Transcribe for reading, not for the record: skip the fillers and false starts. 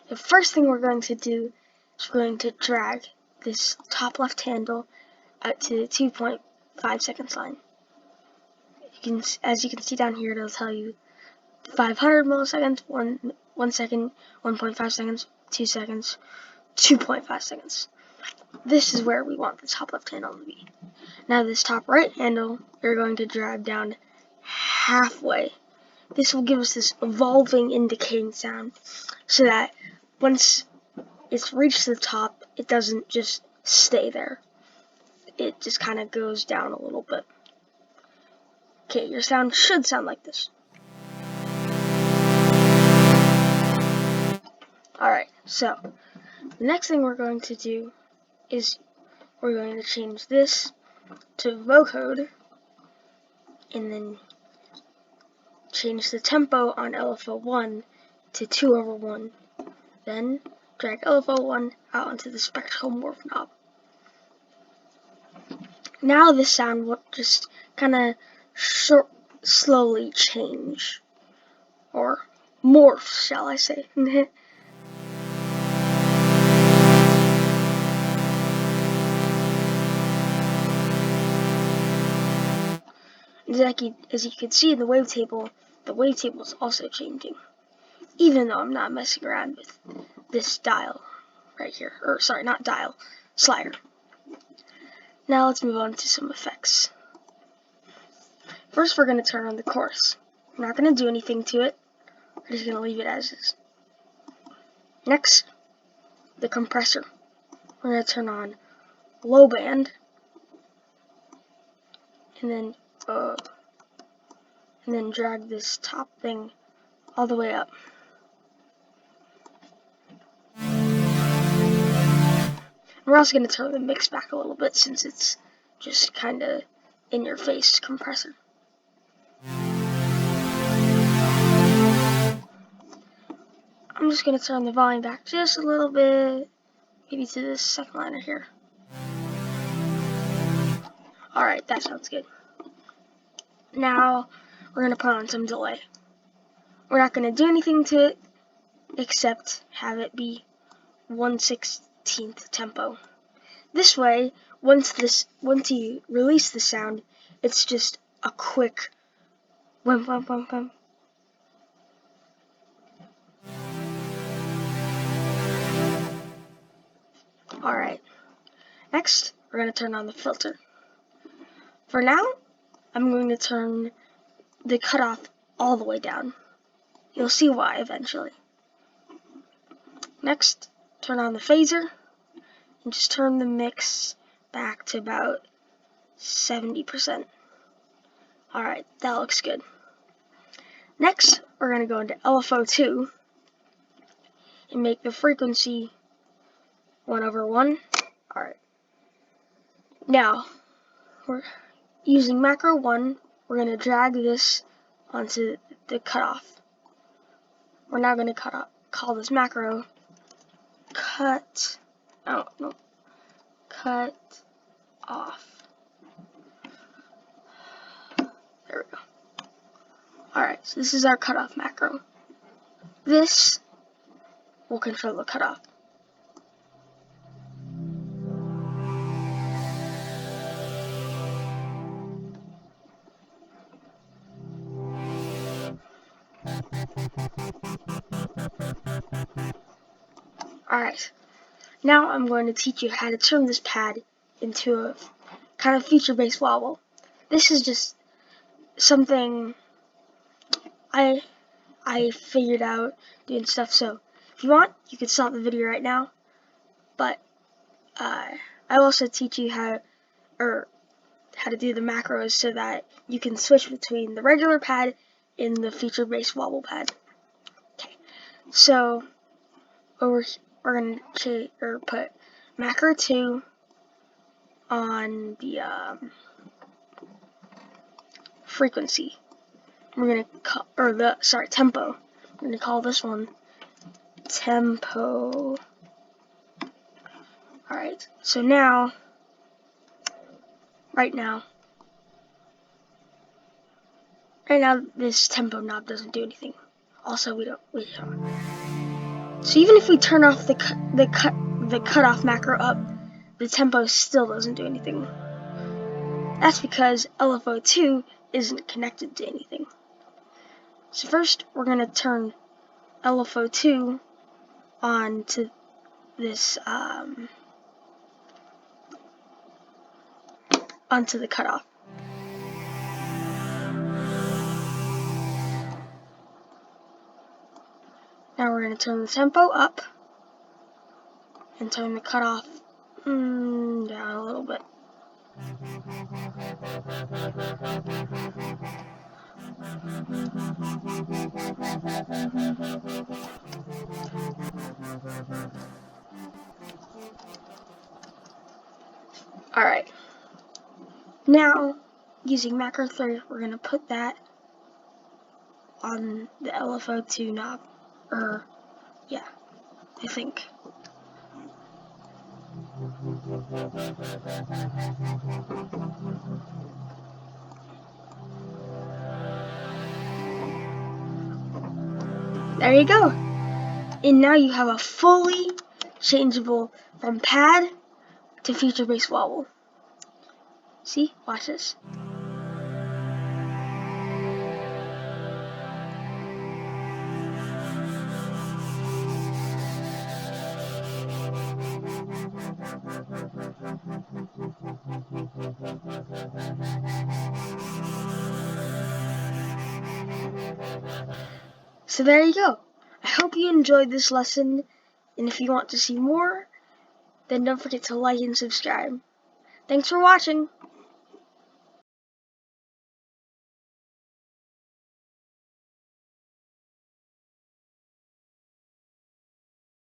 The first thing we're going to do is we're going to drag this top left handle out to the 2.5 seconds line. As you can see down here, it'll tell you 500 milliseconds, 1 second, 1.5 seconds, 2 seconds, 2.5 seconds. This is where we want the top left handle to be. Now this top right handle, you're going to drag down halfway. This will give us this evolving indicating sound, so that once it's reached the top, it doesn't just stay there. It just kind of goes down a little bit. Okay, your sound should sound like this. Alright, so the next thing we're going to do is we're going to change this to vocode and then change the tempo on LFO1 to 2/1. Then drag LFO1 out onto the spectral morph knob. Now this sound will just kind of slowly change, or morph, shall I say. As you can see in the wavetable is also changing, even though I'm not messing around with this dial right here, or sorry, not dial, slider. Now let's move on to some effects. First, we're going to turn on the chorus. We're not going to do anything to it. We're just going to leave it as is. Next, the compressor. We're going to turn on low band, and then drag this top thing all the way up. We're also going to turn the mix back a little bit, since it's just kind of in your face compressor. I'm just going to turn the volume back just a little bit, maybe to this second liner here. Alright, that sounds good. Now we're going to put on some delay. We're not going to do anything to it except have it be 1/16th tempo. This way, once you release the sound, it's just a quick wham wham wham wham. Alright, next we're going to turn on the filter. For now, I'm going to turn the cutoff all the way down. You'll see why eventually. Next, turn on the phaser and just turn the mix back to about 70%. Alright, that looks good. Next, we're going to go into LFO2 and make the frequency 1/1. Alright. Now, we're using macro 1, we're going to drag this onto the cutoff. We're now going to call this macro cut off. There we go. Alright, so this is our cutoff macro. This will control the cutoff. Alright, now I'm going to teach you how to turn this pad into a kind of feature-based wobble. This is just something I figured out doing stuff, so if you want, you can stop the video right now, but I also teach you how to do the macros so that you can switch between the regular pad and the feature-based wobble pad. Okay, so we're going to put macro 2 on the frequency. We're going to tempo. We're going to call this one tempo. Alright, so now, right now, this tempo knob doesn't do anything. Also, we don't. So even if we turn off the cutoff macro up, the tempo still doesn't do anything. That's because LFO2 isn't connected to anything. So first, we're going to turn LFO2 on to this, onto the cutoff. Now we're going to turn the tempo up and turn the cutoff down a little bit. Alright. Now, using macro 3, we're going to put that on the LFO2 knob. Yeah, I think. There you go. And now you have a fully changeable from pad to feature-based wobble. See? Watch this. So there you go. I hope you enjoyed this lesson, and if you want to see more, then don't forget to like and subscribe. Thanks for watching.